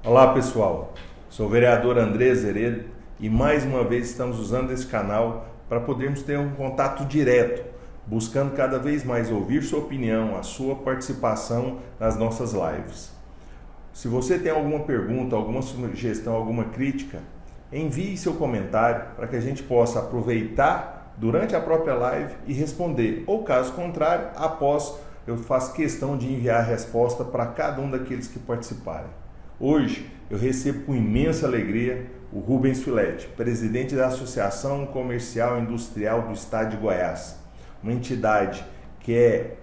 Olá pessoal, sou o vereador André Zeredo e mais uma vez estamos usando esse canal para podermos ter um contato direto, buscando cada vez mais ouvir sua opinião, a sua participação nas nossas lives. Se você tem alguma pergunta, alguma sugestão, alguma crítica, envie seu comentário para que a gente possa aproveitar durante a própria live e responder, ou caso contrário, após eu faço questão de enviar a resposta para cada um daqueles que participarem. Hoje eu recebo com imensa alegria o Rubens Filete, presidente da Associação Comercial e Industrial do Estado de Goiás, uma entidade que é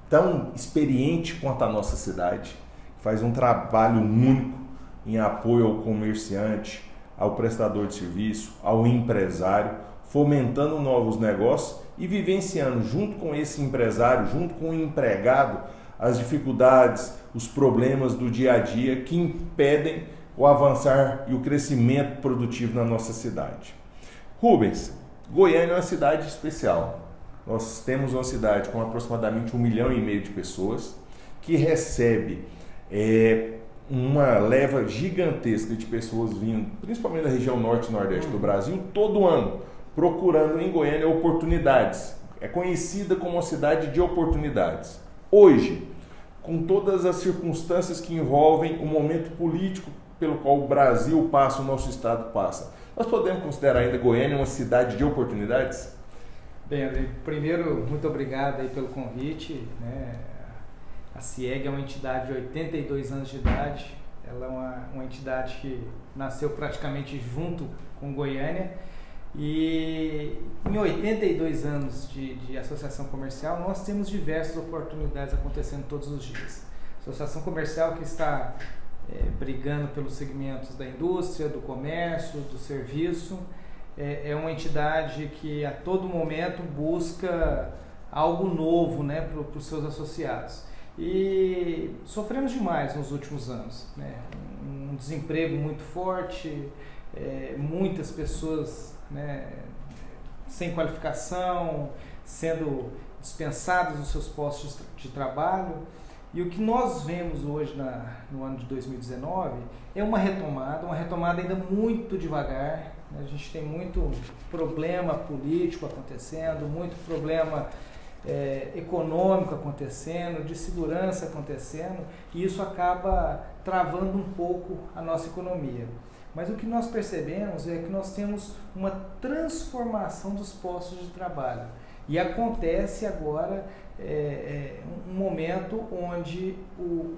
tão experiente quanto a nossa cidade, faz um trabalho único em apoio ao comerciante, ao prestador de serviço, ao empresário, fomentando novos negócios e vivenciando junto com esse empresário, junto com o empregado, as dificuldades, os problemas do dia a dia que impedem o avançar e o crescimento produtivo na nossa cidade. Rubens, Goiânia é uma cidade especial. Nós temos uma cidade com aproximadamente 1,5 milhão de pessoas que recebe uma leva gigantesca de pessoas vindo, principalmente da região norte e nordeste do Brasil, todo ano, procurando em Goiânia oportunidades. É conhecida como uma cidade de oportunidades. Hoje, com todas as circunstâncias que envolvem o momento político pelo qual o Brasil passa, o nosso estado passa, nós podemos considerar ainda Goiânia uma cidade de oportunidades? Bem, André, primeiro, muito obrigado aí pelo convite, né? A CIEG é uma entidade de 82 anos de idade, ela é uma entidade que nasceu praticamente junto com Goiânia e em 82 anos de associação comercial nós temos diversas oportunidades acontecendo todos os dias. Associação comercial que está brigando pelos segmentos da indústria, do comércio, do serviço, é uma entidade que a todo momento busca algo novo, né, para os seus associados. E sofremos demais nos últimos anos, né? Um desemprego muito forte, muitas pessoas, né, sem qualificação, sendo dispensadas dos seus postos de trabalho. E o que nós vemos hoje no ano de 2019 é uma retomada ainda muito devagar, né? A gente tem muito problema político acontecendo, muito problema econômico acontecendo, de segurança acontecendo, e isso acaba travando um pouco a nossa economia. Mas o que nós percebemos é que nós temos uma transformação dos postos de trabalho. E acontece agora um momento onde o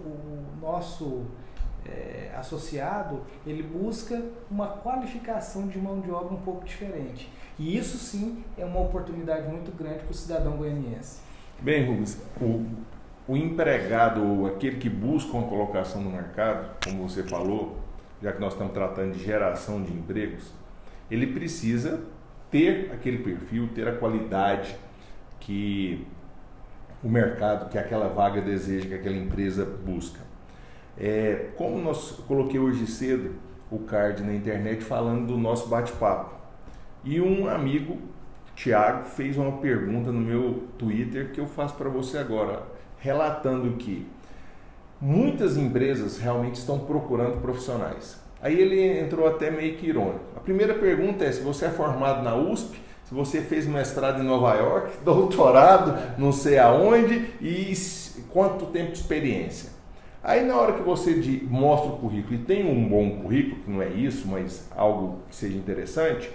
nosso associado ele busca uma qualificação de mão de obra um pouco diferente. E isso sim é uma oportunidade muito grande para o cidadão goianiense. Bem, Rubens, o empregado ou aquele que busca uma colocação no mercado, como você falou, já que nós estamos tratando de geração de empregos, ele precisa ter aquele perfil, ter a qualidade que o mercado, que aquela vaga deseja, que aquela empresa busca. Como nós coloquei hoje cedo o card na internet falando do nosso bate-papo, e um amigo, Thiago, fez uma pergunta no meu Twitter que eu faço para você agora, relatando que muitas empresas realmente estão procurando profissionais. Aí ele entrou até meio que irônico. A primeira pergunta é se você é formado na USP, se você fez mestrado em Nova York, doutorado não sei aonde e quanto tempo de experiência. Aí na hora que você mostra o currículo e tem um bom currículo, que não é isso, mas algo que seja interessante,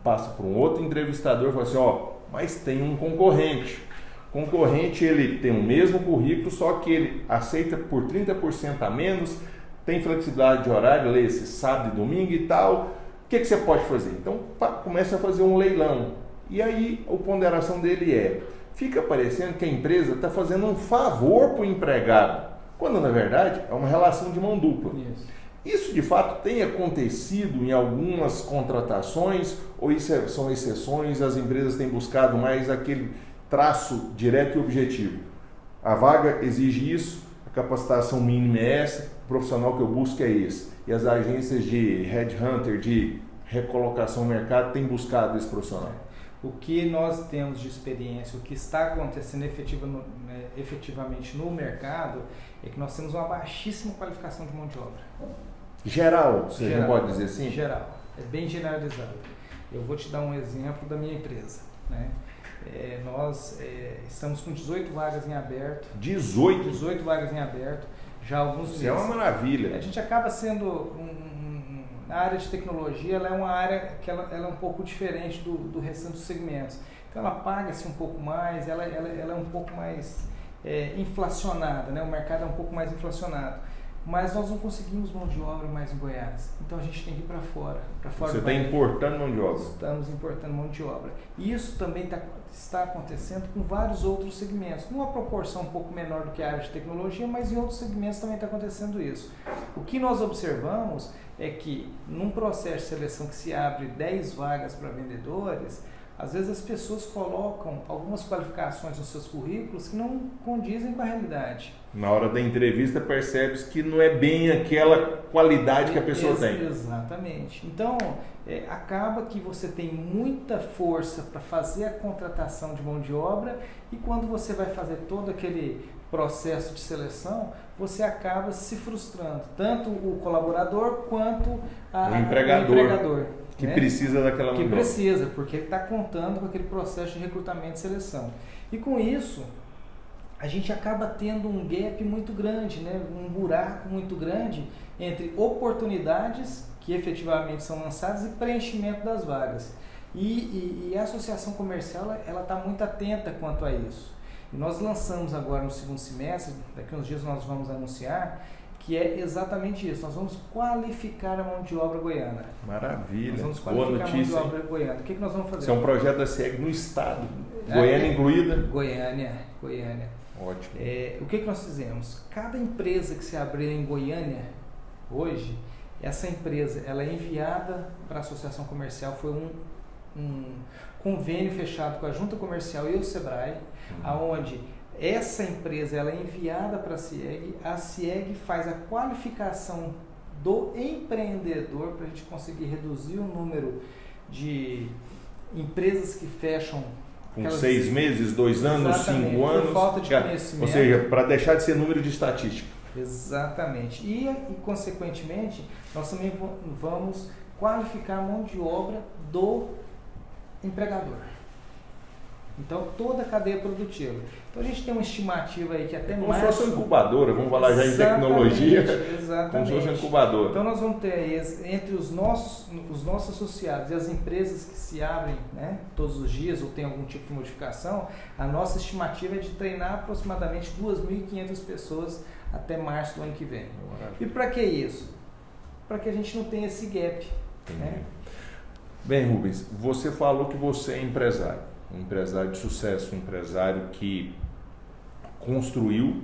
passa por um outro entrevistador e fala assim, mas tem um concorrente. O concorrente ele tem o mesmo currículo, só que ele aceita por 30% a menos, tem flexibilidade de horário, lê-se sábado e domingo e tal. O que você pode fazer? Então começa a fazer um leilão. E aí a ponderação dele fica parecendo que a empresa está fazendo um favor para o empregado, quando na verdade é uma relação de mão dupla. Isso de fato tem acontecido em algumas contratações ou isso são exceções? As empresas têm buscado mais aquele traço direto e objetivo. A vaga exige isso, a capacitação mínima é essa, o profissional que eu busco é esse. E as agências de headhunter, de recolocação no mercado, têm buscado esse profissional. O que nós temos de experiência, o que está acontecendo efetivamente no mercado, é que nós temos uma baixíssima qualificação de mão de obra. Geral, você Geral, não pode dizer assim? Geral, é bem generalizado. Eu vou te dar um exemplo da minha empresa, né? Nós estamos com 18 vagas em aberto. 18 vagas em aberto, já há alguns meses. Isso é uma maravilha. A gente acaba sendo na área de tecnologia, ela é uma área que ela é um pouco diferente do restante dos segmentos. Então ela paga-se um pouco mais, ela é um pouco mais inflacionada, né? O mercado é um pouco mais inflacionado. Mas nós não conseguimos mão de obra mais em Goiás. Então a gente tem que ir para fora. Você está importando mão de obra? Estamos importando mão de obra. E isso também está acontecendo com vários outros segmentos. Numa proporção um pouco menor do que a área de tecnologia, mas em outros segmentos também está acontecendo isso. O que nós observamos é que num processo de seleção que se abre 10 vagas para vendedores, às vezes as pessoas colocam algumas qualificações nos seus currículos que não condizem com a realidade. Na hora da entrevista percebe-se que não é bem aquela qualidade que a pessoa tem. Exatamente. Então, acaba que você tem muita força para fazer a contratação de mão de obra e quando você vai fazer todo aquele processo de seleção, você acaba se frustrando, tanto o colaborador quanto o empregador. Que precisa daquela mão de obra. Que precisa, porque ele está contando com aquele processo de recrutamento e seleção. E com isso, a gente acaba tendo um gap muito grande, né? Um buraco muito grande entre oportunidades que efetivamente são lançadas e preenchimento das vagas. E a associação comercial ela está muito atenta quanto a isso. E nós lançamos agora no segundo semestre, daqui a uns dias nós vamos anunciar, que é exatamente isso. Nós vamos qualificar a mão de obra goiana. Maravilha. Nós vamos qualificar Boa notícia, a mão de obra goiana. O que nós vamos fazer? Isso é um projeto da SIEG no estado. Goiânia incluída? Goiânia. Ótimo. O que nós fizemos? Cada empresa que se abrir em Goiânia hoje, essa empresa ela é enviada para a associação comercial. Foi um convênio fechado com a Junta Comercial e o Sebrae, aonde essa empresa ela é enviada para a SIEG faz a qualificação do empreendedor para a gente conseguir reduzir o número de empresas que fecham com 6 meses, 2 anos, 5 anos. Por falta de conhecimento. Ou seja, para deixar de ser número de estatística. Exatamente. E consequentemente, nós também vamos qualificar a mão de obra do empregador. Então, toda a cadeia produtiva. Então, a gente tem uma estimativa aí que até como se fosse uma incubadora, vamos falar já em tecnologia. Exatamente. Como se fosse uma incubadora. Então, nós vamos ter entre os nossos associados e as empresas que se abrem, né, todos os dias ou tem algum tipo de modificação, a nossa estimativa é de treinar aproximadamente 2.500 pessoas até março do ano que vem. E para que isso? Para que a gente não tenha esse gap. Né? Bem, Rubens, você falou que você é empresário. Um empresário de sucesso, um empresário que construiu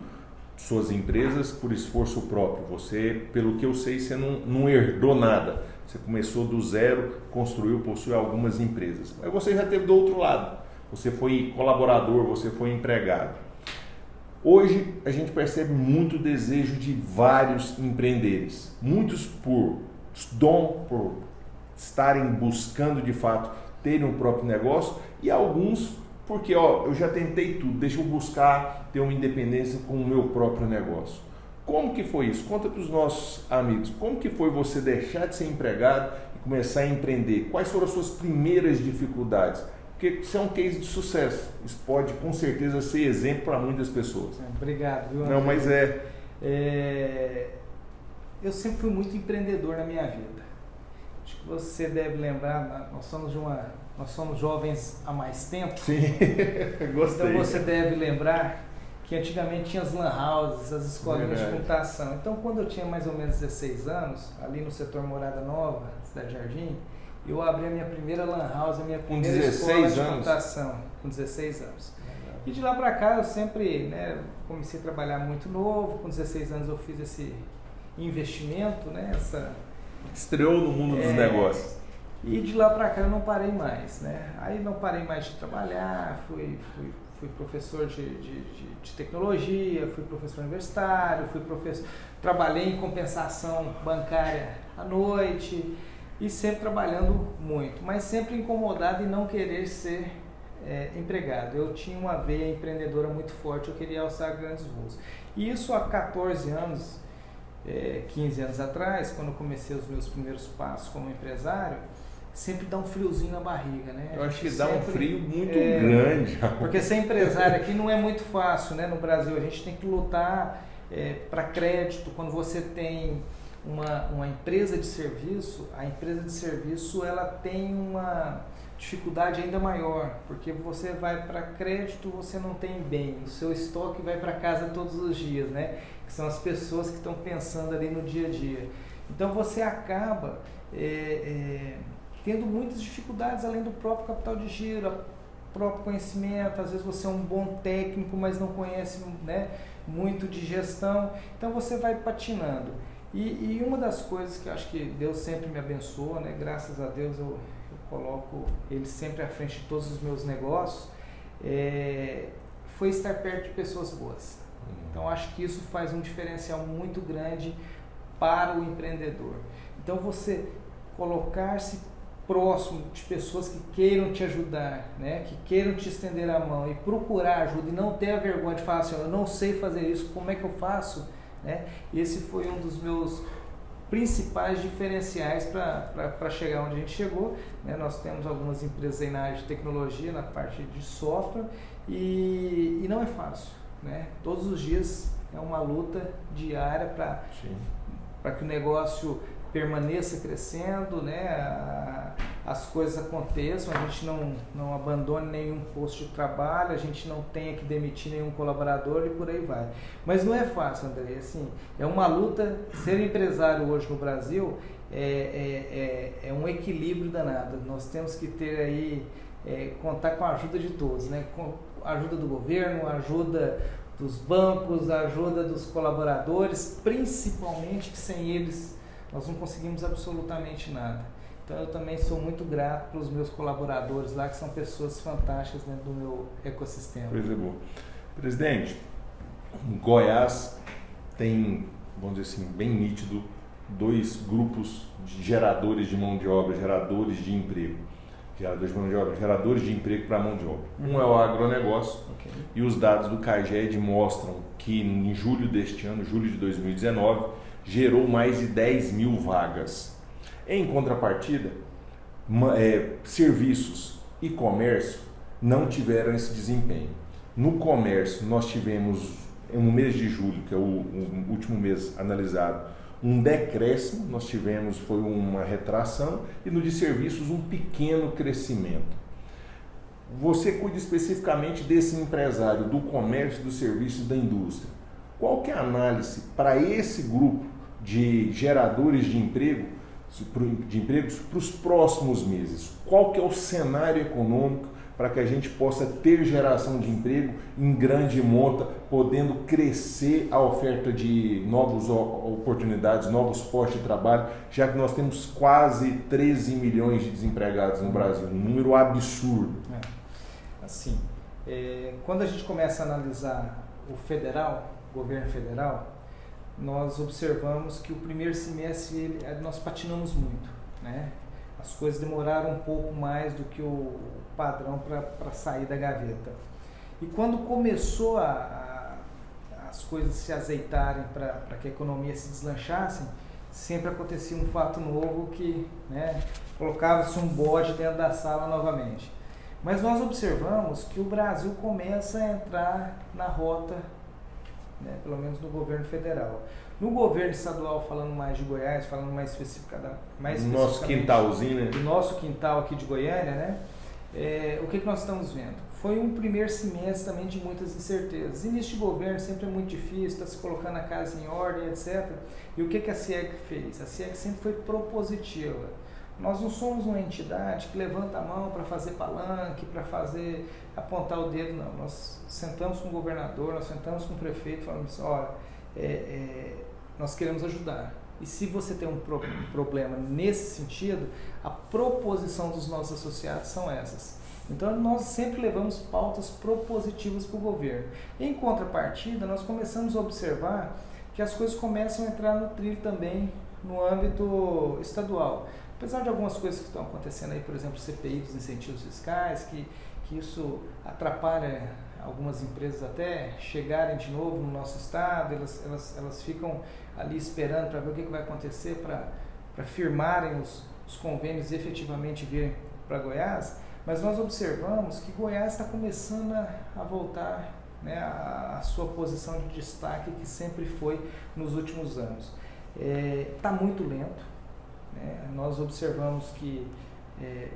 suas empresas por esforço próprio. Você, pelo que eu sei, você não herdou nada. Você começou do zero, construiu, possui algumas empresas. Mas você já esteve do outro lado. Você foi colaborador, você foi empregado. Hoje a gente percebe muito desejo de vários empreendedores. Muitos por dom, por estarem buscando de fato terem um próprio negócio e alguns porque eu já tentei tudo, deixa eu buscar ter uma independência com o meu próprio negócio. Como que foi isso? Conta para os nossos amigos, como que foi você deixar de ser empregado e começar a empreender? Quais foram as suas primeiras dificuldades? Porque isso é um case de sucesso, isso pode com certeza ser exemplo para muitas pessoas. Obrigado, viu, André? Não, mas eu sempre fui muito empreendedor na minha vida. Acho que você deve lembrar, nós somos jovens há mais tempo. Sim, gostei. Então você deve lembrar que antigamente tinha as lan houses, as escolinhas de computação. Então quando eu tinha mais ou menos 16 anos, ali no setor Morada Nova, Cidade Jardim, eu abri a minha primeira lan house, a minha primeira escola de computação, com 16 anos. E de lá para cá eu sempre comecei a trabalhar muito novo, com 16 anos eu fiz esse investimento, estreou no mundo dos negócios. E de lá para cá eu não parei mais, Aí não parei mais de trabalhar, fui professor de tecnologia, fui professor universitário, trabalhei em compensação bancária à noite e sempre trabalhando muito, mas sempre incomodado em não querer ser empregado. Eu tinha uma veia empreendedora muito forte, eu queria alçar grandes voos. E isso há 14 anos 15 anos atrás, quando eu comecei os meus primeiros passos como empresário, sempre dá um friozinho na barriga, né? Eu acho que dá um frio muito grande. Porque ser empresário aqui não é muito fácil, né? No Brasil a gente tem que lutar para crédito. Quando você tem uma empresa de serviço, a empresa de serviço ela tem uma dificuldade ainda maior, porque você vai para crédito, você não tem bem, o seu estoque vai para casa todos os dias, né? Que são as pessoas que estão pensando ali no dia a dia. Então você acaba tendo muitas dificuldades além do próprio capital de giro, próprio conhecimento. Às vezes você é um bom técnico, mas não conhece, né, muito de gestão, então você vai patinando. E uma das coisas que eu acho que Deus sempre me abençoou, né, graças a Deus eu coloco Ele sempre à frente de todos os meus negócios, foi estar perto de pessoas boas. Então acho que isso faz um diferencial muito grande para o empreendedor. Então você colocar-se próximo de pessoas que queiram te ajudar, né? Que queiram te estender a mão e procurar ajuda e não ter a vergonha de falar assim, eu não sei fazer isso, como é que eu faço? Né? Esse foi um dos meus principais diferenciais para chegar onde a gente chegou, né? Nós temos algumas empresas aí na área de tecnologia, na parte de software e não é fácil, né? Todos os dias é uma luta diária para que o negócio permaneça crescendo, né? As coisas aconteçam, a gente não abandone nenhum posto de trabalho, a gente não tenha que demitir nenhum colaborador e por aí vai. Mas não é fácil, André, assim, é uma luta. Ser empresário hoje no Brasil é um equilíbrio danado. Nós temos que ter aí, contar com a ajuda de todos, né? Com a ajuda do governo, a ajuda dos bancos, a ajuda dos colaboradores, principalmente que sem eles nós não conseguimos absolutamente nada. Então eu também sou muito grato pelos meus colaboradores lá, que são pessoas fantásticas dentro do meu ecossistema. Coisa boa. Presidente, Goiás tem, vamos dizer assim, bem nítido, dois grupos de geradores de mão de obra, geradores de emprego. Geradores de mão de obra, geradores de emprego para mão de obra. Um é o agronegócio, e os dados do CAGED mostram que em julho deste ano, julho de 2019, gerou mais de 10 mil vagas. Em contrapartida, serviços e comércio não tiveram esse desempenho. No comércio, nós tivemos, no mês de julho, que é o último mês analisado, um decréscimo, nós tivemos, foi uma retração, e no de serviços um pequeno crescimento. Você cuida especificamente desse empresário, do comércio, do serviço e da indústria. Qual que é a análise para esse grupo de geradores de empregos para os próximos meses? Qual que é o cenário econômico para que a gente possa ter geração de emprego em grande monta, podendo crescer a oferta de novas oportunidades, novos postos de trabalho, já que nós temos quase 13 milhões de desempregados no Brasil, um número absurdo. Assim, quando a gente começa a analisar o governo federal, nós observamos que o primeiro semestre nós patinamos muito, né? As coisas demoraram um pouco mais do que o padrão para sair da gaveta. E quando começou as coisas se azeitarem para que a economia se deslanchasse, sempre acontecia um fato novo que, né, colocava-se um bode dentro da sala novamente. Mas nós observamos que o Brasil começa a entrar na rota, né, pelo menos no governo federal. No governo estadual, falando mais de Goiás, falando mais especificamente... Nosso quintalzinho, né? Do nosso quintal aqui de Goiânia, né? O que nós estamos vendo? Foi um primeiro semestre também de muitas incertezas. Início de governo sempre é muito difícil, está se colocando a casa em ordem, etc. E o que a CIEG fez? A CIEG sempre foi propositiva. Nós não somos uma entidade que levanta a mão para fazer palanque, para apontar o dedo, não. Nós sentamos com o governador, nós sentamos com o prefeito e falamos, olha, nós queremos ajudar. E se você tem um problema nesse sentido, a proposição dos nossos associados são essas. Então nós sempre levamos pautas propositivas para o governo. Em contrapartida, nós começamos a observar que as coisas começam a entrar no trilho também no âmbito estadual. Apesar de algumas coisas que estão acontecendo aí, por exemplo, CPI dos incentivos fiscais, que isso atrapalha algumas empresas até chegarem de novo no nosso estado, elas ficam ali esperando para ver o que vai acontecer, para firmarem os convênios e efetivamente virem para Goiás, mas nós observamos que Goiás está começando a voltar, né, a sua posição de destaque que sempre foi nos últimos anos. Está muito lento, né? Nós observamos que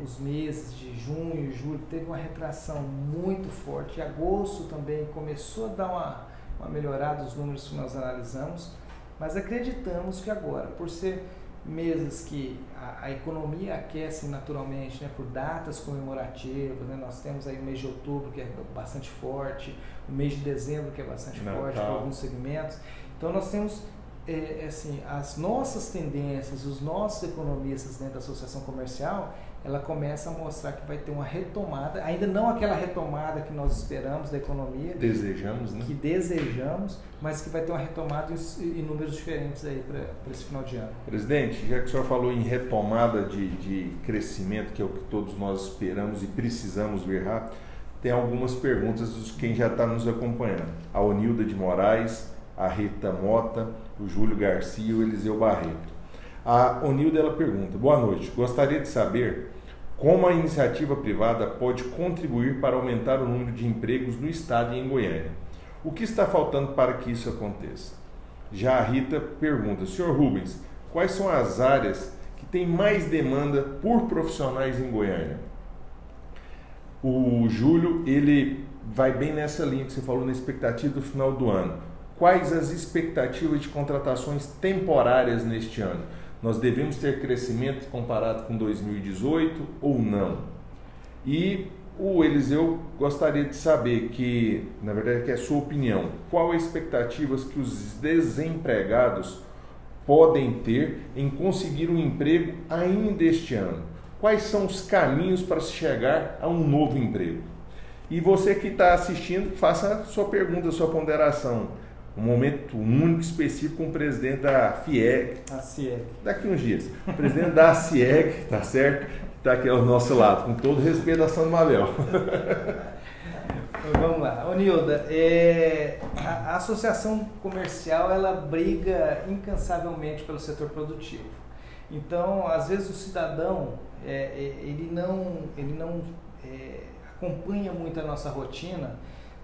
os meses de junho e julho teve uma retração muito forte, agosto também começou a dar uma melhorada dos números que nós analisamos, mas acreditamos que agora, por ser meses que a economia aquece naturalmente, né, por datas comemorativas, né, nós temos aí o mês de outubro que é bastante forte, o mês de dezembro que é bastante forte para alguns segmentos, então nós temos assim, as nossas tendências, os nossos economistas dentro da associação comercial, ela começa a mostrar que vai ter uma retomada, ainda não aquela retomada que nós esperamos da economia, desejamos, né? Que desejamos, mas que vai ter uma retomada em números diferentes aí para esse final de ano. Presidente, já que o senhor falou em retomada de crescimento, que é o que todos nós esperamos e precisamos ver rápido, tem algumas perguntas de quem já está nos acompanhando. A Onilda de Moraes, a Rita Mota, o Júlio Garcia e o Eliseu Barreto. A Onilda, ela pergunta: boa noite, gostaria de saber como a iniciativa privada pode contribuir para aumentar o número de empregos no estado e em Goiânia. O que está faltando para que isso aconteça? Já a Rita pergunta: senhor Rubens, quais são as áreas que têm mais demanda por profissionais em Goiânia? O Júlio, ele vai bem nessa linha que você falou, na expectativa do final do ano. Quais as expectativas de contratações temporárias neste ano? Nós devemos ter crescimento comparado com 2018 ou não? E o Eliseu gostaria de saber que, na verdade, que é a sua opinião, qual a expectativa que os desempregados podem ter em conseguir um emprego ainda este ano? Quais são os caminhos para se chegar a um novo emprego? E você que está assistindo, faça a sua pergunta, a sua ponderação. Um momento único, específico, com o presidente da FIEG. A CIEG. Daqui uns dias. O presidente da CIEG, tá certo? Está aqui ao nosso lado, com todo respeito a São Mabel. Vamos lá. Ô Nilda, a associação comercial, ela briga incansavelmente pelo setor produtivo. Então, às vezes o cidadão, ele não acompanha muito a nossa rotina,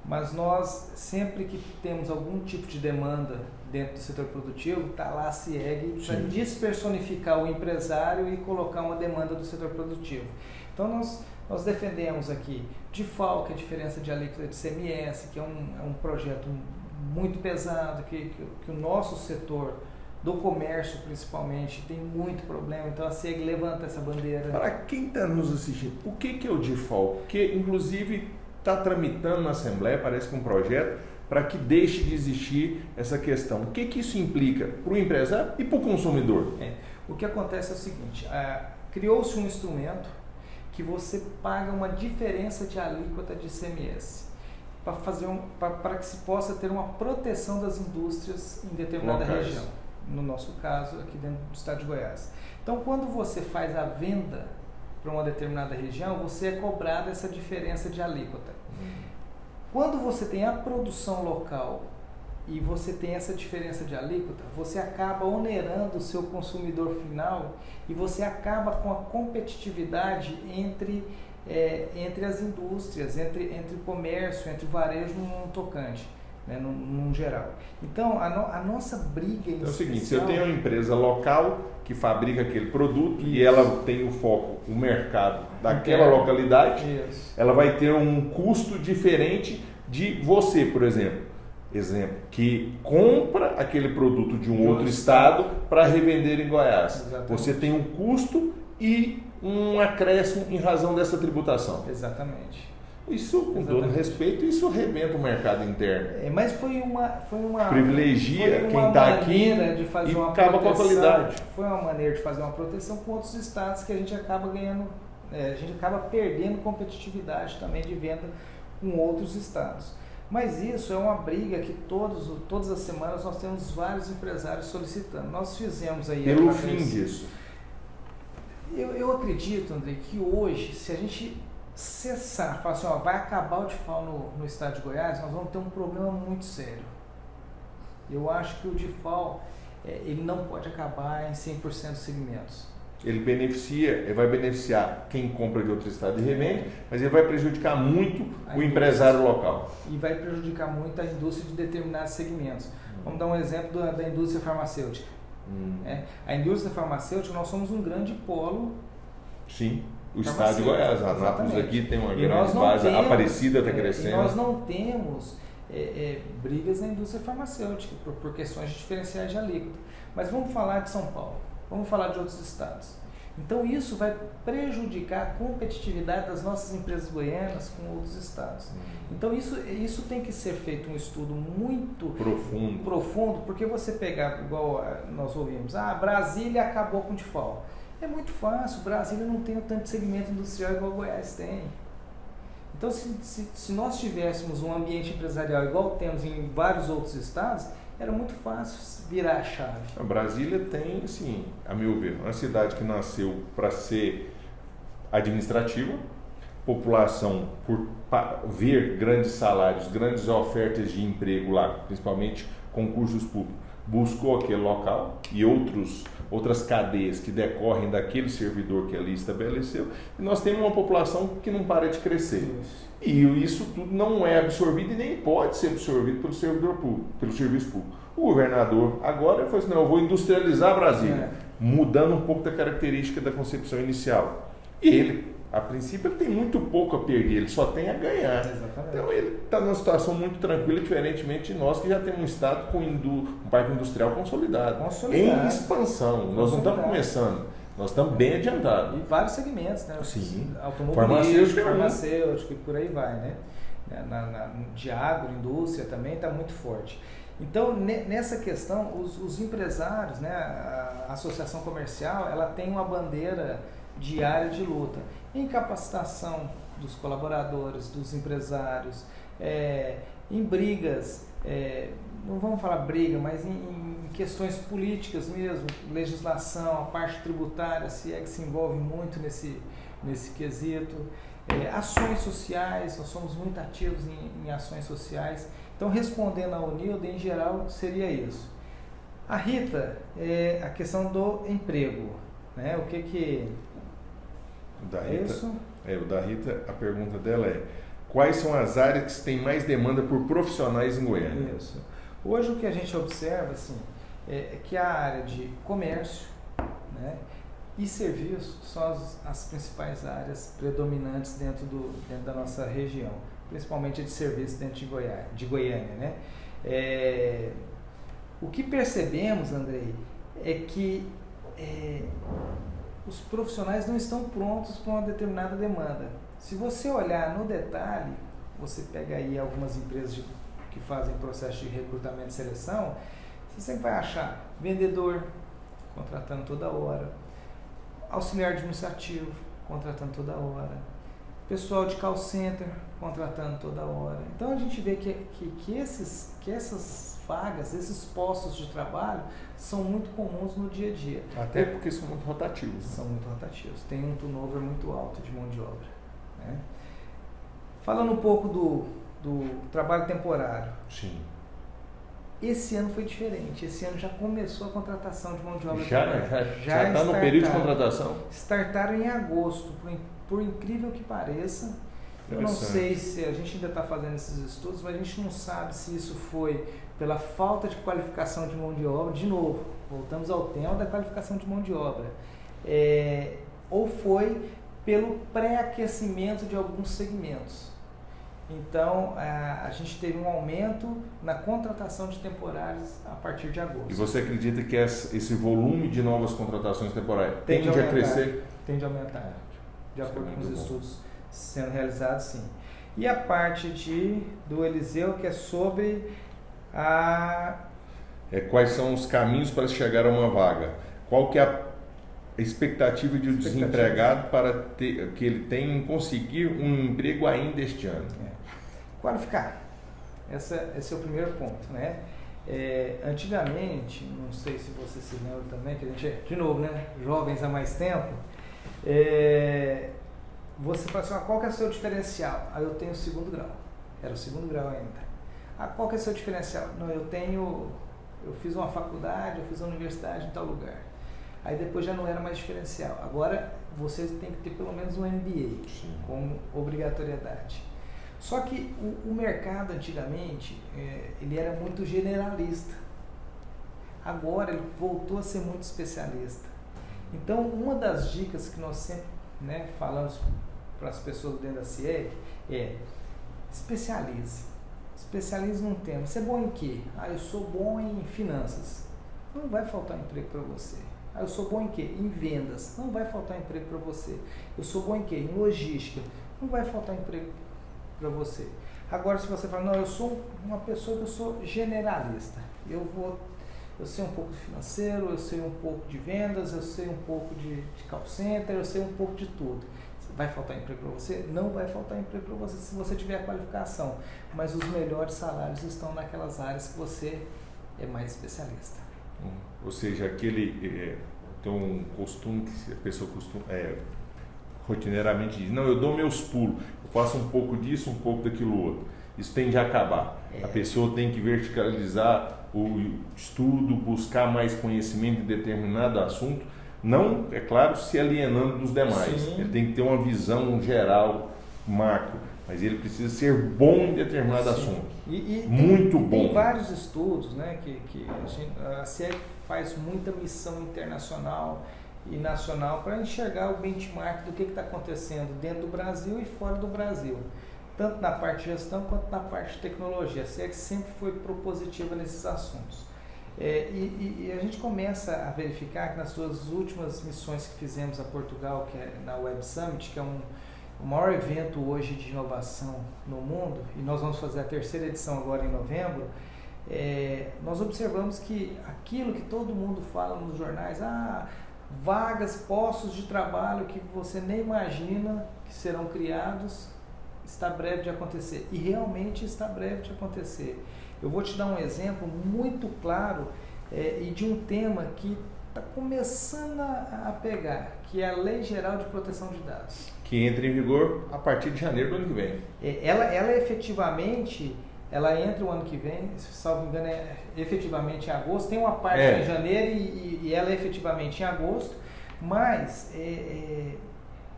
mas nós, sempre que temos algum tipo de demanda dentro do setor produtivo, está lá a CIEG para despersonificar o empresário e colocar uma demanda do setor produtivo. Então, nós defendemos aqui DIFAL, que é a diferença de alíquota de CMS, que é um projeto muito pesado, que o nosso setor do comércio, principalmente, tem muito problema. Então, a CIEG levanta essa bandeira. Para quem está nos assistindo, o que é o DIFAL? Porque, inclusive, está tramitando na Assembleia, parece que um projeto, para que deixe de existir essa questão. O que isso implica para o empresário e para o consumidor? O que acontece é o seguinte, criou-se um instrumento que você paga uma diferença de alíquota de ICMS para que se possa ter uma proteção das indústrias em determinada região. No nosso caso, aqui dentro do estado de Goiás. Então, quando você faz a venda para uma determinada região, você é cobrado essa diferença de alíquota. Quando você tem a produção local e você tem essa diferença de alíquota, você acaba onerando o seu consumidor final e você acaba com a competitividade entre as indústrias, entre o comércio, entre o varejo num tocante, né, num geral. Então, a nossa briga é o seguinte: se eu tenho uma empresa local que fabrica aquele produto e ela tem o foco, o mercado daquela localidade, ela vai ter um custo diferente de você, por exemplo, que compra aquele produto de um outro estado para revender em Goiás. Exatamente. Você tem um custo e um acréscimo em razão dessa tributação. Exatamente. Isso, com todo respeito, isso arrebenta o mercado interno. Mas foi uma privilegia quem está aqui e acaba com a qualidade. Foi uma maneira de fazer uma proteção com outros estados que a gente acaba ganhando, a gente acaba perdendo competitividade também de venda com outros estados. Mas isso é uma briga que todas as semanas nós temos vários empresários solicitando. Nós fizemos aí... Pelo fim disso. Eu acredito, Andrei, que hoje, se a gente cessar, falar assim, vai acabar o DIFAL no estado de Goiás, nós vamos ter um problema muito sério. Eu acho que o DIFAL, ele não pode acabar em 100% dos segmentos. Ele vai beneficiar quem compra de outro estado e revende, mas ele vai prejudicar muito o empresário local. E vai prejudicar muito a indústria de determinados segmentos. Vamos dar um exemplo da indústria farmacêutica. A indústria farmacêutica, nós somos um grande polo. Sim, o estado de Goiás, a Anápolis aqui tem uma grande base, temos, Aparecida está crescendo. E nós não temos brigas na indústria farmacêutica por questões de diferenciais de alíquota. Mas vamos falar de São Paulo, vamos falar de outros estados. Então isso vai prejudicar a competitividade das nossas empresas goianas com outros estados. Então isso tem que ser feito um estudo muito profundo, porque você pegar, igual nós ouvimos, Brasília acabou com o default. É muito fácil, Brasília não tem tanto segmento industrial igual Goiás tem. Então se nós tivéssemos um ambiente empresarial igual temos em vários outros estados, era muito fácil virar a chave. A Brasília tem, assim, a meu ver, uma cidade que nasceu para ser administrativa, população por ver grandes salários, grandes ofertas de emprego lá, principalmente concursos públicos, buscou aquele local e outras cadeias que decorrem daquele servidor que ali estabeleceu, e nós temos uma população que não para de crescer. E isso tudo não é absorvido e nem pode ser absorvido pelo servidor público, pelo serviço público. O governador agora falou assim, não, eu vou industrializar Brasília, mudando um pouco da característica da concepção inicial. E ele, a princípio, ele tem muito pouco a perder, ele só tem a ganhar. Exatamente. Então ele está numa situação muito tranquila, diferentemente de nós que já temos um estado com um parque industrial consolidado. Em expansão. Nós não estamos começando. Nós estamos bem adiantados. E vários segmentos, né? Sim. Automobilístico, farmacêutico e por aí vai, né? De agro, indústria também está muito forte. Então, nessa questão, os empresários, né? A associação comercial, ela tem uma bandeira diária de luta em capacitação dos colaboradores, dos empresários, em brigas, não vamos falar briga, mas em questões políticas mesmo, legislação, a parte tributária, se envolve muito nesse quesito, ações sociais, nós somos muito ativos em ações sociais. Então, respondendo ao Nildo, em geral, seria isso. A Rita, a questão do emprego, né? O que isso? O da Rita, a pergunta dela é: quais são as áreas que têm mais demanda por profissionais em Goiânia? Isso. Hoje o que a gente observa assim, é que a área de comércio, né, e serviços são as principais áreas predominantes dentro da nossa região, principalmente a de serviços dentro de Goiânia. Né? O que percebemos, Andrei, é que os profissionais não estão prontos para uma determinada demanda. Se você olhar no detalhe, você pega aí algumas empresas que fazem processo de recrutamento e seleção, você sempre vai achar vendedor contratando toda hora, auxiliar administrativo contratando toda hora, pessoal de call center contratando toda hora. Então a gente vê que essas vagas, esses postos de trabalho são muito comuns no dia a dia. Até porque são muito rotativos. São muito rotativos. Tem um turnover muito alto de mão de obra. Né? Falando um pouco do trabalho temporário. Sim. Esse ano foi diferente. Esse ano já começou a contratação de mão de obra. Já está no período de contratação? Startaram em agosto, por incrível que pareça. Eu não sei se a gente ainda está fazendo esses estudos, mas a gente não sabe se isso foi pela falta de qualificação de mão de obra. De novo, voltamos ao tema da qualificação de mão de obra. Ou foi pelo pré-aquecimento de alguns segmentos. Então, a gente teve um aumento na contratação de temporários a partir de agosto. E você acredita que esse volume de novas contratações temporárias tende a crescer? Tende a aumentar, de acordo com os estudos sendo realizados, sim. E a parte do Eliseu, que é sobre quais são os caminhos para chegar a uma vaga? Qual que é a expectativa de um desempregado para que ele tenha em conseguir um emprego ainda este ano? Qualificar. Esse é o primeiro ponto, né? Antigamente, não sei se você se lembra também, que a gente de novo, né? Jovens há mais tempo, você fala assim, qual que é o seu diferencial? Eu tenho o segundo grau. Era o segundo grau ainda. Qual que é o seu diferencial? Não, eu eu fiz uma faculdade, eu fiz uma universidade em tal lugar. Aí depois já não era mais diferencial. Agora você tem que ter pelo menos um MBA como obrigatoriedade. Só que o mercado antigamente, ele era muito generalista. Agora ele voltou a ser muito especialista. Então uma das dicas que nós sempre, né, falamos para as pessoas dentro da CIEG é: especialize. Especialize num tema. Você é bom em quê? Eu sou bom em finanças. Não vai faltar emprego para você. Eu sou bom em quê? Em vendas. Não vai faltar emprego para você. Eu sou bom em quê? Em logística. Não vai faltar emprego para você. Agora, se você fala, não, eu sou uma pessoa que eu sou generalista. Eu sei um pouco de financeiro, eu sei um pouco de vendas, eu sei um pouco de call center, eu sei um pouco de tudo. Vai faltar emprego para você? Não vai faltar emprego para você se você tiver a qualificação. Mas os melhores salários estão naquelas áreas que você é mais especialista. Ou seja, tem um costume que a pessoa rotineiramente diz: não, eu dou meus pulos, eu faço um pouco disso, um pouco daquilo outro. Isso tem de acabar. A pessoa tem que verticalizar o estudo, buscar mais conhecimento em determinado assunto, não, é claro, se alienando dos demais. Sim. Ele tem que ter uma visão geral, macro, mas ele precisa ser bom em determinado assunto. Muito bom. Tem vários estudos, né, que a CIEG faz muita missão internacional e nacional para enxergar o benchmark do que está acontecendo dentro do Brasil e fora do Brasil, tanto na parte de gestão quanto na parte de tecnologia. A CIEG sempre foi propositiva nesses assuntos. E a gente começa a verificar que nas suas últimas missões que fizemos a Portugal, que é na Web Summit, que é o maior evento hoje de inovação no mundo, e nós vamos fazer a 3ª edição agora em novembro, nós observamos que aquilo que todo mundo fala nos jornais, vagas, postos de trabalho que você nem imagina que serão criados, está breve de acontecer. E realmente está breve de acontecer. Eu vou te dar um exemplo muito claro e de um tema que está começando a pegar, que é a Lei Geral de Proteção de Dados. Que entra em vigor a partir de janeiro do ano que vem. Ela efetivamente, ela entra o ano que vem, se salvo engano, efetivamente em agosto. Tem uma parte em janeiro e ela é efetivamente em agosto, mas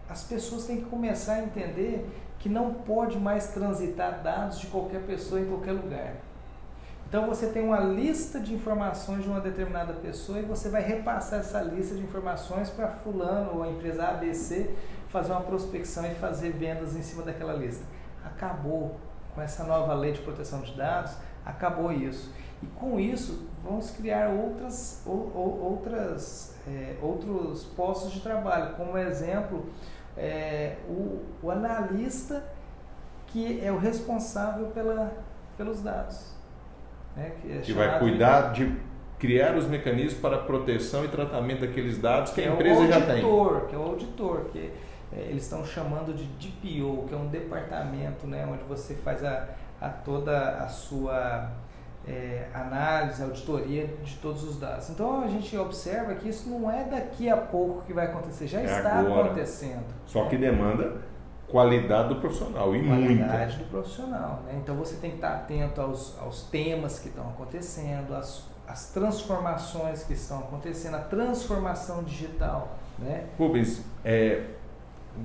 as pessoas têm que começar a entender que não pode mais transitar dados de qualquer pessoa em qualquer lugar. Então você tem uma lista de informações de uma determinada pessoa e você vai repassar essa lista de informações para fulano ou a empresa ABC fazer uma prospecção e fazer vendas em cima daquela lista. Acabou. Com essa nova lei de proteção de dados, acabou isso. E com isso, vamos criar outros postos de trabalho. Como exemplo, o analista, que é o responsável pelos dados. Né, que vai cuidar de criar os mecanismos para proteção e tratamento daqueles dados que a empresa já tem. Que é o auditor, que eles estão chamando de DPO, que é um departamento, né, onde você faz toda a sua análise, auditoria de todos os dados. Então a gente observa que isso não é daqui a pouco que vai acontecer, já está agora acontecendo. Só que demanda qualidade do profissional e qualidade do profissional, né? Então você tem que estar atento aos temas que estão acontecendo, às transformações que estão acontecendo, a transformação digital, né? Rubens,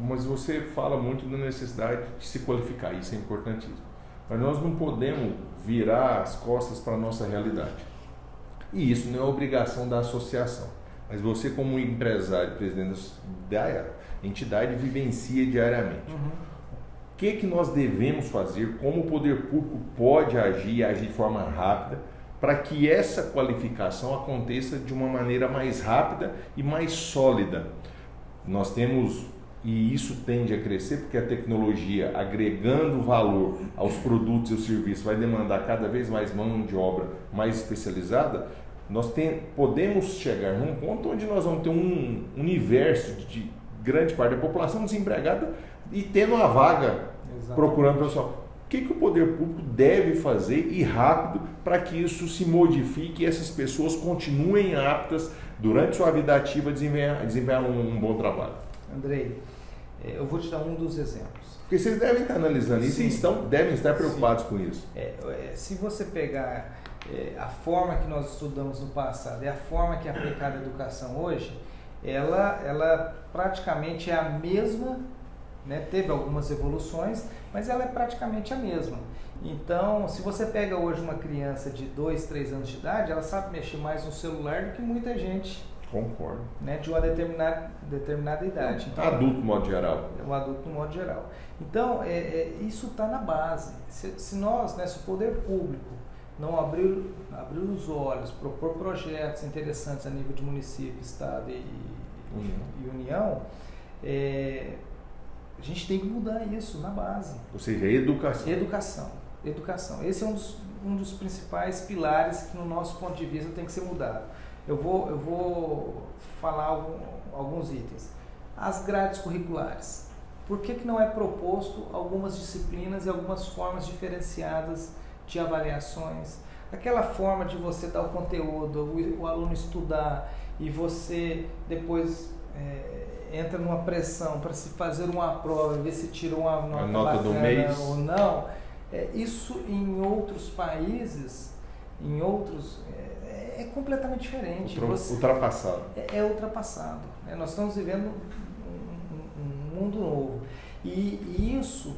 mas você fala muito da necessidade de se qualificar, isso é importantíssimo. Mas nós não podemos virar as costas para a nossa realidade. E isso não é obrigação da associação. Mas você, como empresário, presidente da entidade, vivencia diariamente. O que nós devemos fazer, como o poder público pode agir de forma rápida, para que essa qualificação aconteça de uma maneira mais rápida e mais sólida? Nós temos, e isso tende a crescer, porque a tecnologia, agregando valor aos produtos e aos serviços, vai demandar cada vez mais mão de obra mais especializada. Nós podemos chegar num ponto onde nós vamos ter um universo de grande parte da população desempregada e tendo uma vaga. Exatamente. Procurando pessoal. O que o poder público deve fazer e rápido para que isso se modifique e essas pessoas continuem aptas durante sua vida ativa a desempenhar um bom trabalho? Andrei, eu vou te dar um dos exemplos. Porque vocês devem estar analisando isso e devem estar preocupados com isso. Se você pegar a forma que nós estudamos no passado e a forma que é aplicada a educação hoje, ela praticamente é a mesma, né? Teve algumas evoluções, mas ela é praticamente a mesma. Então, se você pega hoje uma criança de 2, 3 anos de idade, ela sabe mexer mais no celular do que muita gente. Concordo. Né, de uma determinada idade. Então, adulto, no modo geral. O adulto, no modo geral. Então, isso está na base. Se nós, né, se o poder público não abrir os olhos, propor projetos interessantes a nível de município, estado e União, a gente tem que mudar isso na base. Ou seja, educação. Educação. Esse é um dos principais pilares que, no nosso ponto de vista, tem que ser mudado. Eu vou falar alguns itens. As grades curriculares. Por que não é proposto algumas disciplinas e algumas formas diferenciadas de avaliações? Aquela forma de você dar o conteúdo, o aluno estudar e você depois entra numa pressão para se fazer uma prova, ver se tira uma nota do mês ou não. Isso em outros países, é completamente diferente. Ultrapassado. É ultrapassado. Né? Nós estamos vivendo um mundo novo. E isso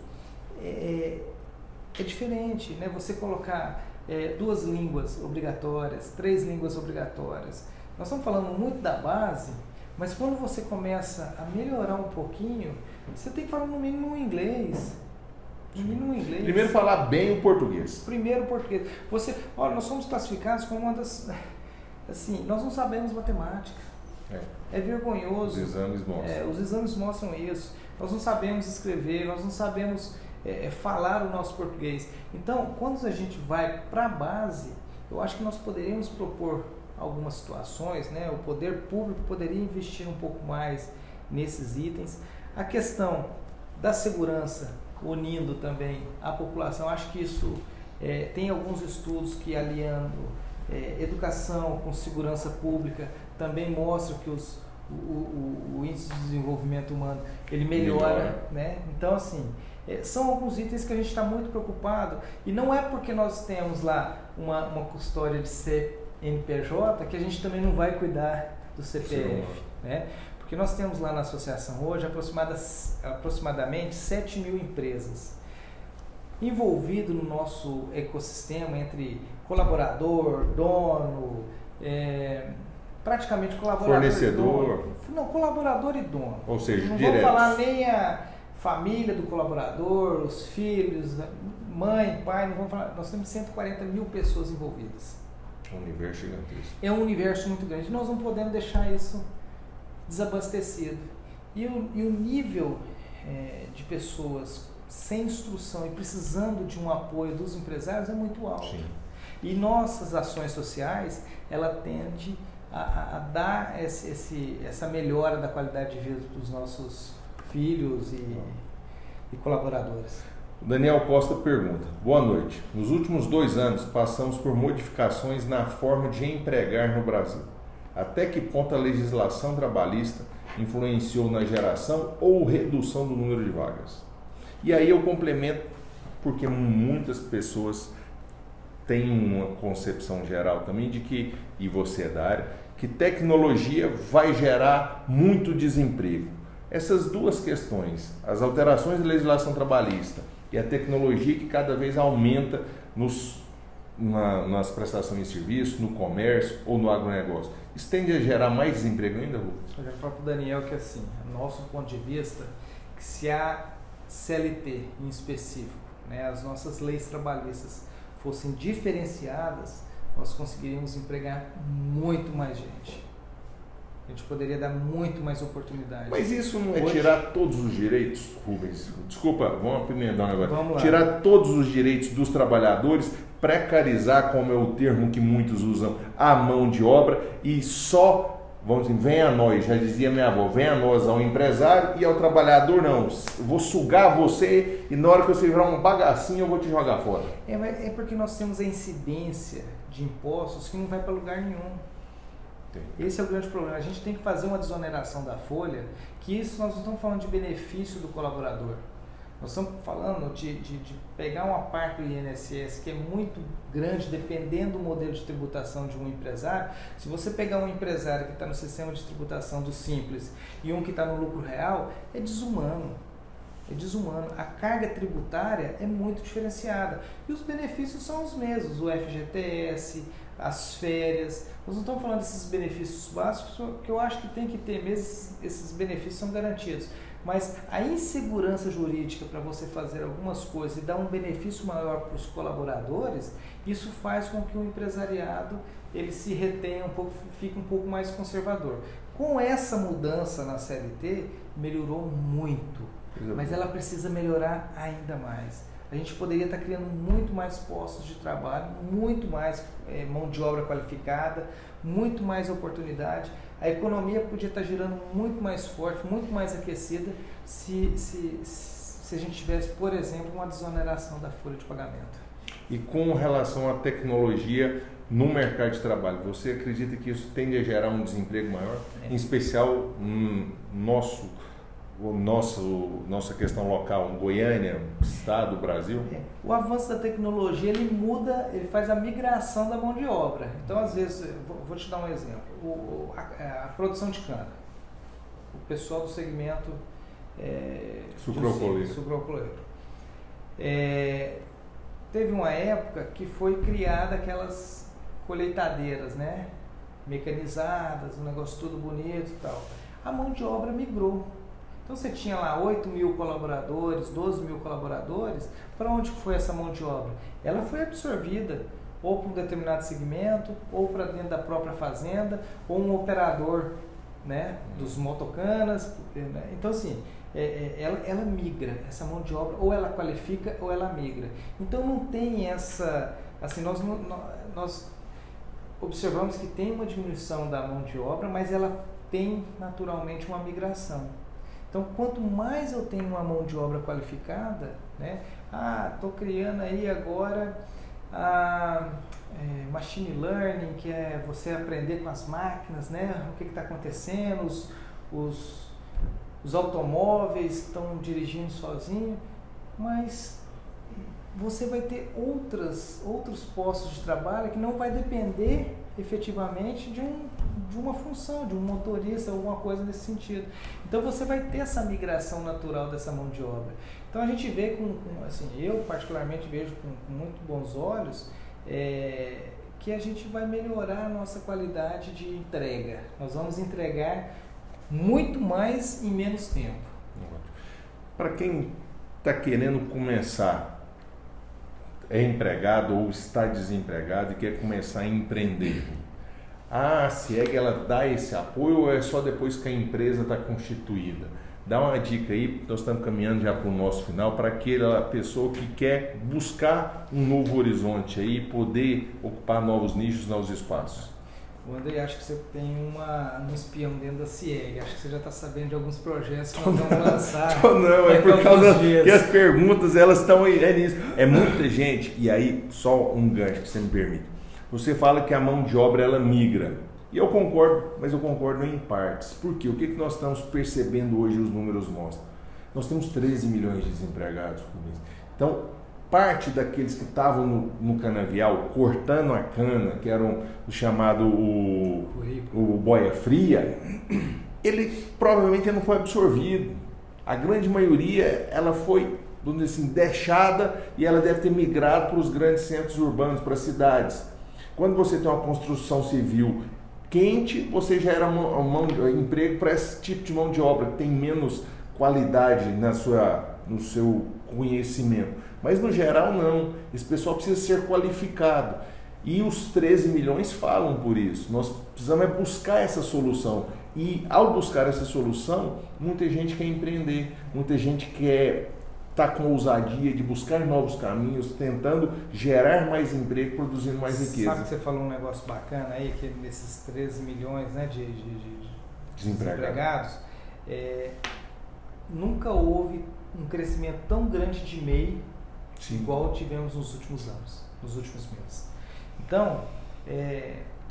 é diferente. Né? Você colocar 2 línguas obrigatórias, 3 línguas obrigatórias. Nós estamos falando muito da base, mas quando você começa a melhorar um pouquinho, você tem que falar no mínimo um inglês. Primeiro falar bem o português. Primeiro o português. Olha, nós somos classificados como uma das... Assim, nós não sabemos matemática. É vergonhoso. Os exames mostram isso. Nós não sabemos escrever, nós não sabemos falar o nosso português. Então, quando a gente vai para a base, eu acho que nós poderíamos propor algumas situações, né? O poder público poderia investir um pouco mais nesses itens. A questão da segurança, unindo também a população, acho que isso tem alguns estudos que, aliando educação com segurança pública, também mostram que o índice de desenvolvimento humano ele melhora. Né? Então, assim, são alguns itens que a gente está muito preocupado, e não é porque nós temos lá uma custódia de CNPJ que a gente também não vai cuidar do CPF. Né? Porque nós temos lá na associação hoje aproximadamente 7.000 empresas envolvidas no nosso ecossistema, entre colaborador, dono, praticamente colaborador, fornecedor, colaborador e dono. Ou seja, não diretos. vamos falar nem a família do colaborador, os filhos, mãe, pai, não vamos falar. Nós temos 140.000 pessoas envolvidas. Um universo gigantesco. É um universo muito grande. Nós não podemos deixar isso desabastecido. E o nível de pessoas sem instrução e precisando de um apoio dos empresários é muito alto. Sim. E nossas ações sociais, ela tende a dar essa melhora da qualidade de vida dos nossos filhos e colaboradores. Daniel Costa pergunta: boa noite. Nos últimos 2 anos passamos por modificações na forma de empregar no Brasil. Até que ponto a legislação trabalhista influenciou na geração ou redução do número de vagas? E aí eu complemento, porque muitas pessoas têm uma concepção geral também de que, e você é da área, que tecnologia vai gerar muito desemprego. Essas duas questões, as alterações da legislação trabalhista e a tecnologia que cada vez aumenta nas prestações de serviço, no comércio ou no agronegócio, isso tende a gerar mais desemprego ainda, Rô? Eu já falo para o Daniel que, assim, nosso ponto de vista, que se a CLT em específico, né, as nossas leis trabalhistas fossem diferenciadas, nós conseguiríamos empregar muito mais gente. A gente poderia dar muito mais oportunidade. Mas isso não é tirar todos os direitos, Rubens? Desculpa, vamos emendar um negócio. Vamos lá. Tirar todos os direitos dos trabalhadores, precarizar, como é o termo que muitos usam, a mão de obra, e só, vamos dizer, vem a nós, já dizia minha avó, vem a nós ao empresário e ao trabalhador não. Eu vou sugar você e na hora que você virar um bagacinho eu vou te jogar fora. É porque nós temos a incidência de impostos que não vai para lugar nenhum. Esse é o grande problema. A gente tem que fazer uma desoneração da folha, que isso nós não estamos falando de benefício do colaborador. Nós estamos falando de pegar uma parte do INSS que é muito grande, dependendo do modelo de tributação de um empresário. Se você pegar um empresário que está no sistema de tributação do Simples e um que está no lucro real, é desumano. É desumano. A carga tributária é muito diferenciada. E os benefícios são os mesmos, o FGTS, as férias. Nós não estamos falando desses benefícios básicos, que eu acho que tem que ter mesmo, esses benefícios são garantidos. Mas a insegurança jurídica para você fazer algumas coisas e dar um benefício maior para os colaboradores, isso faz com que o empresariado ele se retenha um pouco, fique um pouco mais conservador. Com essa mudança na CLT, melhorou muito, mas ela precisa melhorar ainda mais. A gente poderia estar criando muito mais postos de trabalho, muito mais mão de obra qualificada, muito mais oportunidade. A economia podia estar girando muito mais forte, muito mais aquecida, se a gente tivesse, por exemplo, uma desoneração da folha de pagamento. E com relação à tecnologia no mercado de trabalho, você acredita que isso tende a gerar um desemprego maior? Em especial, nossa questão local, Goiânia, estado, Brasil? O avanço da tecnologia, ele muda, ele faz a migração da mão de obra. Então, às vezes, vou te dar um exemplo, a produção de cana, o pessoal do segmento sucrocoleiro. Teve uma época que foi criada aquelas colheitadeiras, né? Mecanizadas, um negócio tudo bonito e tal. A mão de obra migrou. Então você tinha lá 8 mil colaboradores, 12 mil colaboradores, para onde foi essa mão de obra? Ela foi absorvida ou para um determinado segmento, ou para dentro da própria fazenda, ou um operador, né, dos motocanas. Né? Então assim, ela migra, essa mão de obra, ou ela qualifica ou ela migra. Então não tem essa, assim, nós observamos que tem uma diminuição da mão de obra, mas ela tem naturalmente uma migração. Então, quanto mais eu tenho uma mão de obra qualificada, né? Estou criando aí agora a machine learning, que é você aprender com as máquinas, né? O que está acontecendo, os automóveis estão dirigindo sozinho, mas você vai ter outros postos de trabalho que não vai depender efetivamente de uma função, de um motorista, alguma coisa nesse sentido. Então você vai ter essa migração natural dessa mão de obra. Então a gente vê assim, eu particularmente vejo com muito bons olhos que a gente vai melhorar a nossa qualidade de entrega. Nós vamos entregar muito mais em menos tempo. Para quem está querendo começar, é empregado ou está desempregado e quer começar a empreender, a CIEG ela dá esse apoio ou é só depois que a empresa está constituída? Dá uma dica aí, nós estamos caminhando já para o nosso final, para aquela pessoa que quer buscar um novo horizonte aí, poder ocupar novos nichos, novos espaços. André, acho que você tem um espião dentro da CIEG, acho que você já está sabendo de alguns projetos que nós vamos lançar. Não, é por causa que as perguntas elas estão aí, nisso. É muita gente, e aí só um gancho que você me permite. Você fala que a mão de obra ela migra, e eu concordo, mas eu concordo em partes. Por quê? O que nós estamos percebendo hoje, os números mostram? Nós temos 13 milhões de desempregados por mês. Então, parte daqueles que estavam no canavial, cortando a cana, que eram o chamado o boia fria, ele provavelmente não foi absorvido. A grande maioria, ela foi, vamos dizer assim, deixada e ela deve ter migrado para os grandes centros urbanos, para as cidades. Quando você tem uma construção civil quente, você gera um emprego para esse tipo de mão de obra, que tem menos qualidade no seu conhecimento. Mas no geral não, esse pessoal precisa ser qualificado e os 13 milhões falam por isso. Nós precisamos buscar essa solução e ao buscar essa solução, muita gente quer empreender, muita gente quer estar com ousadia de buscar novos caminhos, tentando gerar mais emprego, produzindo mais riqueza. Sabe que você falou um negócio bacana aí, que nesses 13 milhões, né, de desempregados, nunca houve um crescimento tão grande de MEI igual tivemos nos últimos anos, nos últimos meses. Então,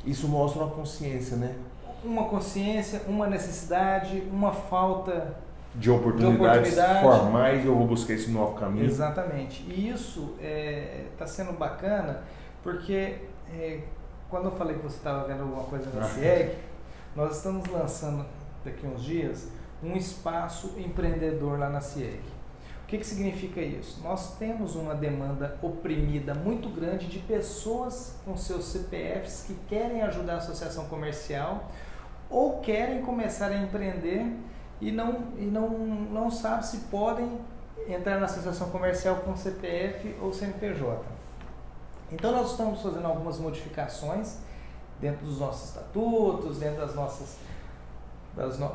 isso mostra uma consciência, né? Uma consciência, uma necessidade, uma falta de oportunidades formais, eu vou buscar esse novo caminho. Exatamente. E isso está sendo bacana, porque quando eu falei que você estava vendo alguma coisa na CIEG, nós estamos lançando daqui a uns dias um espaço empreendedor lá na CIEG. O que significa isso? Nós temos uma demanda oprimida muito grande de pessoas com seus CPFs que querem ajudar a associação comercial ou querem começar a empreender e não sabe se podem entrar na associação comercial com CPF ou CNPJ. Então nós estamos fazendo algumas modificações dentro dos nossos estatutos, dentro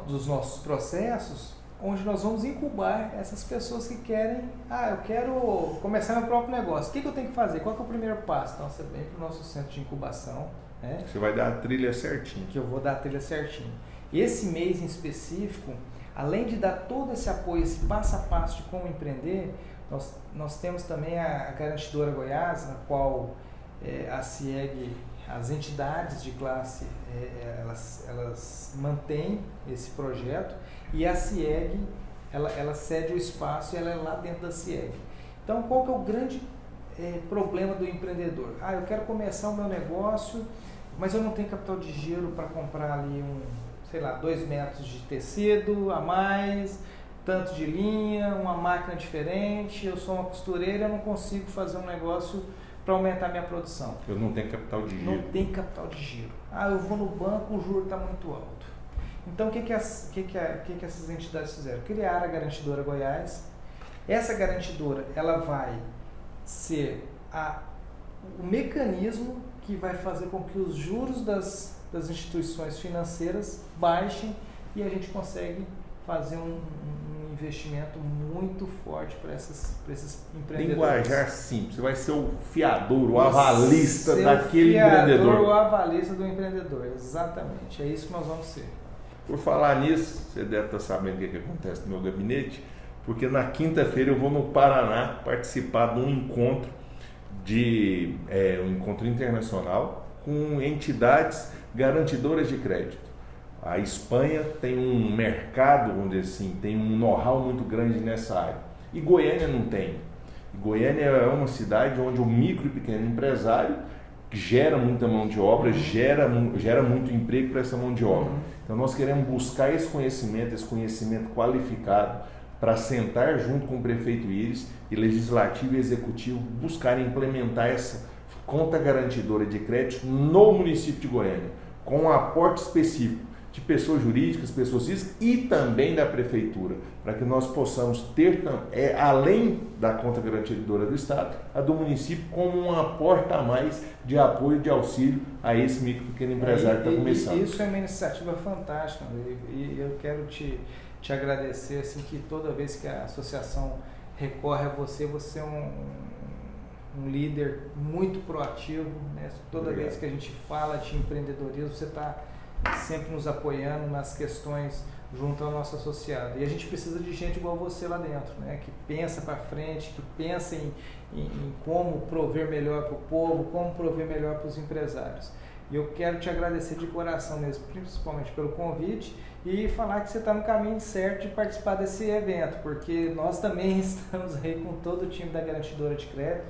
dos nossos processos, onde nós vamos incubar essas pessoas que querem, eu quero começar meu próprio negócio. O que eu tenho que fazer? Qual que é o primeiro passo? Então você vem para o nosso centro de incubação. Né? Você vai dar a trilha certinho. Que eu vou dar a trilha certinho. Esse mês em específico, além de dar todo esse apoio, esse passo a passo de como empreender, nós temos também a Garantidora Goiás, na qual a CIEG, as entidades de classe, elas mantêm esse projeto e a CIEG, ela cede o espaço e ela é lá dentro da CIEG. Então, qual que é o grande problema do empreendedor? Eu quero começar o meu negócio, mas eu não tenho capital de giro para comprar ali 2 metros de tecido a mais, tanto de linha, uma máquina diferente, eu sou uma costureira, eu não consigo fazer um negócio para aumentar minha produção. Eu não tenho capital de giro. Não tem capital de giro. Eu vou no banco, o juro está muito alto. Então, o que essas entidades fizeram? Criaram a Garantidora Goiás. Essa garantidora, ela vai ser o mecanismo que vai fazer com que os juros das instituições financeiras baixem e a gente consegue fazer um investimento muito forte para esses empreendedores. Linguajar simples, você vai ser o fiador, o avalista daquele empreendedor. O avalista do empreendedor, exatamente, é isso que nós vamos ser. Por falar nisso, você deve estar sabendo o que acontece no meu gabinete, porque na quinta-feira eu vou no Paraná participar de um encontro um encontro internacional com entidades garantidoras de crédito. A Espanha tem um mercado, vamos dizer assim, tem um know-how muito grande nessa área. E Goiânia não tem. Goiânia é uma cidade onde o micro e pequeno empresário gera muita mão de obra, gera muito emprego para essa mão de obra. Então nós queremos buscar esse conhecimento qualificado para sentar junto com o prefeito Íris e legislativo e executivo buscar implementar essa conta garantidora de crédito no município de Goiânia, com um aporte específico de pessoas jurídicas, pessoas físicas e também da prefeitura, para que nós possamos ter, além da conta garantidora do Estado, a do município como um aporte a mais de apoio, de auxílio a esse micro e pequeno empresário que está começando. Isso é uma iniciativa fantástica, e eu quero te agradecer, assim, que toda vez que a associação recorre a você é um líder muito proativo, né? Toda vez que a gente fala de empreendedorismo, você está sempre nos apoiando nas questões junto ao nosso associado. E a gente precisa de gente igual você lá dentro, né? Que pensa para frente, que pensa em como prover melhor para o povo, como prover melhor para os empresários. E eu quero te agradecer de coração mesmo, principalmente pelo convite, e falar que você está no caminho certo de participar desse evento, porque nós também estamos aí com todo o time da Garantidora de Crédito,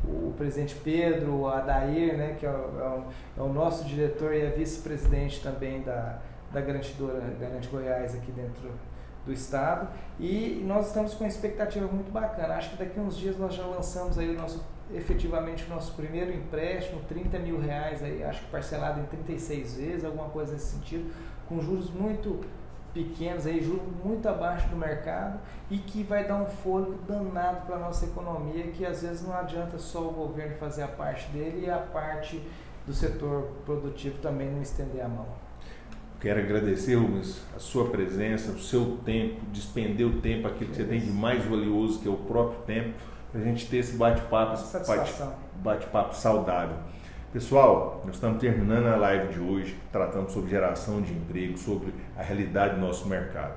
o presidente Pedro, o Adair, né, que é o nosso diretor e é vice-presidente também da Garantidora Garante Goiás aqui dentro do estado, e nós estamos com uma expectativa muito bacana. Acho que daqui a uns dias nós já lançamos aí efetivamente o nosso primeiro empréstimo, R$30 mil aí, acho que parcelado em 36 vezes, alguma coisa nesse sentido, com juros muito pequenos, aí, juros muito abaixo do mercado, e que vai dar um fôlego danado para a nossa economia, que às vezes não adianta só o governo fazer a parte dele e a parte do setor produtivo também não estender a mão. Quero agradecer, Rubens, a sua presença, o seu tempo, despender o tempo, aquilo que você tem de mais valioso, que é o próprio tempo, para a gente ter esse bate-papo saudável. Pessoal, nós estamos terminando a live de hoje, tratando sobre geração de emprego, sobre a realidade do nosso mercado.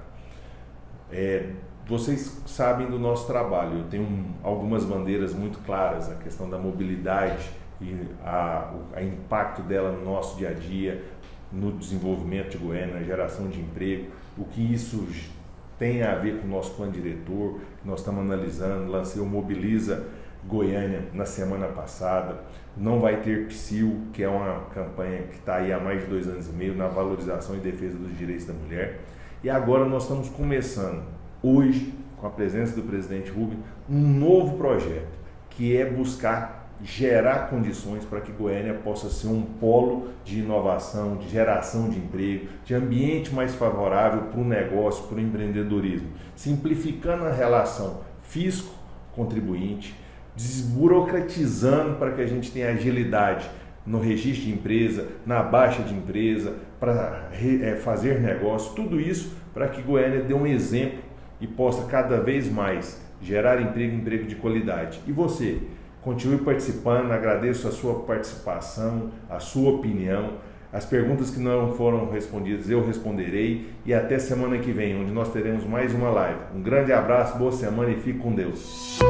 Vocês sabem do nosso trabalho, eu tenho algumas bandeiras muito claras, a questão da mobilidade e o impacto dela no nosso dia a dia, no desenvolvimento de Goiânia, na geração de emprego, o que isso tem a ver com o nosso plano diretor, que nós estamos analisando. Lancei o Mobiliza Goiânia na semana passada. Não vai ter PSIL, que é uma campanha que está aí há mais de 2 anos e meio na valorização e defesa dos direitos da mulher. E agora nós estamos começando, hoje, com a presença do presidente Rubem, um novo projeto, que é buscar gerar condições para que Goiânia possa ser um polo de inovação, de geração de emprego, de ambiente mais favorável para o negócio, para o empreendedorismo, simplificando a relação fisco-contribuinte, desburocratizando para que a gente tenha agilidade no registro de empresa, na baixa de empresa, para fazer negócio, tudo isso para que Goiânia dê um exemplo e possa cada vez mais gerar emprego de qualidade. E você, continue participando, agradeço a sua participação, a sua opinião. As perguntas que não foram respondidas eu responderei, e até semana que vem, onde nós teremos mais uma live. Um grande abraço, boa semana e fique com Deus.